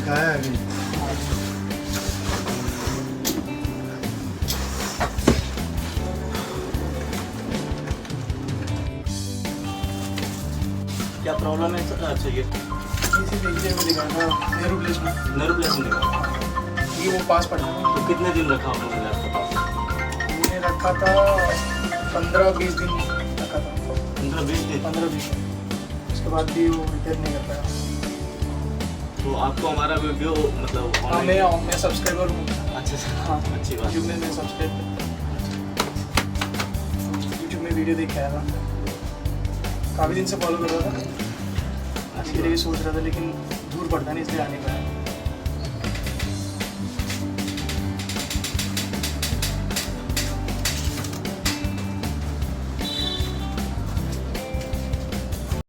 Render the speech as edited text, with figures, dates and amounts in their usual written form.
दिखाया है अभी। क्या प्रॉब्लम है सर? अच्छा ये इसी देखिए में दिखाया था नेहरू प्लेस में। नेहरू प्लेस में दिखा। ये वो पास पड़ा है। तो कितने दिन रखा आपने आपके पास? मैंने रखा था 15-20 दिन रखा था। 15-20 दिन। 15-20 दिन उसके बाद भी वो रिटर्न नहीं कर पाया। तो आपको हमारा वीडियो मतलब हाँ मैं सब्सक्राइबर हूँ। अच्छा सर, हाँ अच्छी बात। यूट्यूब में मैं सब्सक्राइब यूट्यूब में वीडियो देख के आया था। काफ़ी दिन से फॉलो कर रहा था। धीरे धीरे सोच रहा था लेकिन दूर पड़ता नहीं इसलिए आने का है।